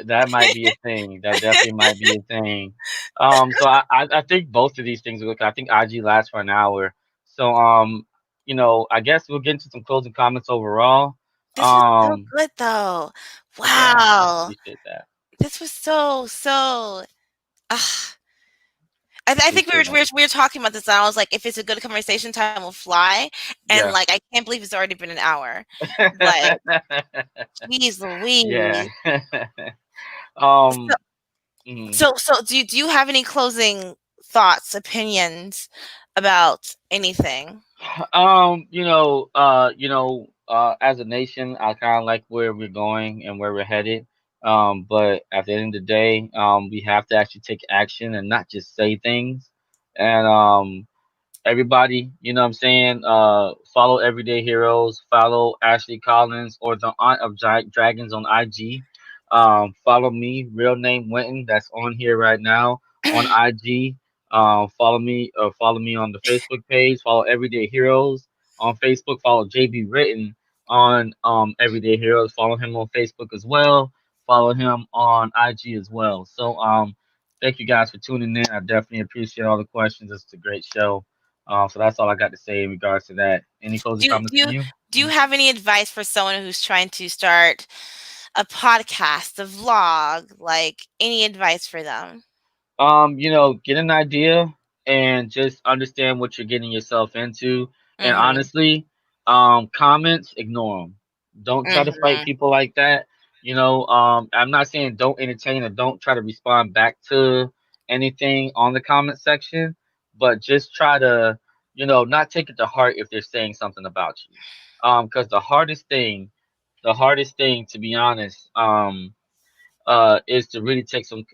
that might be a thing. That definitely might be a thing. So I think both of these things look. I think IG lasts for an hour. So I guess we'll get into some closing comments overall. This was so Um, good though. yeah, I Wow. appreciate that. This was so. Ah. I think we Appreciate were, we that. were we were talking about this, and I was like, if it's a good conversation, time will fly. And Yeah. like, I can't believe it's already been an hour. Like, geez, Yeah. Louise. So, um. mhm. do you have any closing thoughts, opinions about anything? As a nation, I kind of like where we're going and where we're headed. But at the end of the day, we have to actually take action and not just say things. And everybody, you know what I'm saying? Follow Everyday Heroes, follow Ashley Collins or the Aunt of Dragons on IG. Follow me, real name Winton, that's on here right now on IG. Follow me on the Facebook page. Follow Everyday Heroes on Facebook. Follow JB Written on Everyday Heroes. Follow him on Facebook as well. Follow him on IG as well. So thank you guys for tuning in. I definitely appreciate all the questions. It's a great show. So that's all I got to say in regards to that. Any closing Do you comments do from you you? do you have any advice for someone who's trying to start a podcast, a vlog, like any advice for them? Get an idea and just understand what you're getting yourself into. And Mhm. honestly, comments, ignore them. Don't try to fight Mhm. people like that. I'm not saying don't entertain or don't try to respond back to anything on the comment section, but just try to, not take it to heart if they're saying something about you. Because the hardest thing, to be honest, is to really take some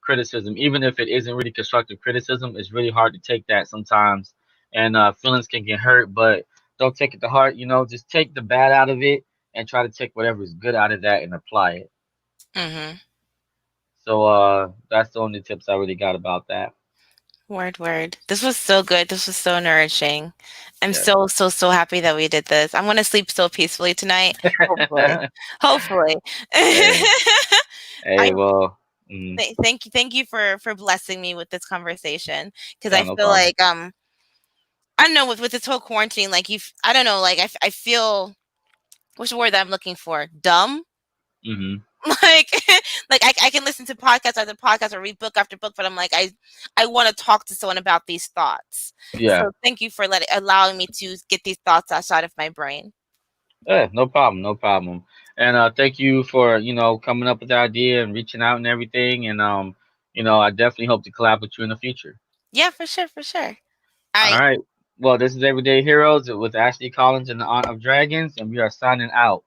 criticism, even if it isn't really constructive criticism. It's really hard to take that sometimes, and feelings can get hurt. But don't take it to heart. Just take the bad out of it and try to take whatever is good out of that and apply it. Mhm. So that's the only tips I really got about that. Word, word. This was so good. This was so nourishing. I'm Yes. so happy that we did this. I'm gonna sleep so peacefully tonight. Hopefully. Hopefully. Hey, I hey, well, mm, thank you for blessing me with this conversation because yeah, I no feel problem. like I don't know with this whole quarantine like I don't know like I feel what's the word that I'm looking for? Dumb? Hmm. Like like I can listen to podcast after podcast or read book after book, but I'm like I want to talk to someone about these thoughts. Yeah, So thank you for allowing me to get these thoughts outside of my brain. yeah, no problem, no problem. And thank you for coming up with the idea and reaching out and everything. And I definitely hope to collab with you in the future. Yeah, for sure, for sure. All All right. right. Well, this is Everyday Heroes with Ashley Collins and the Aunt of Dragons, and we are signing out.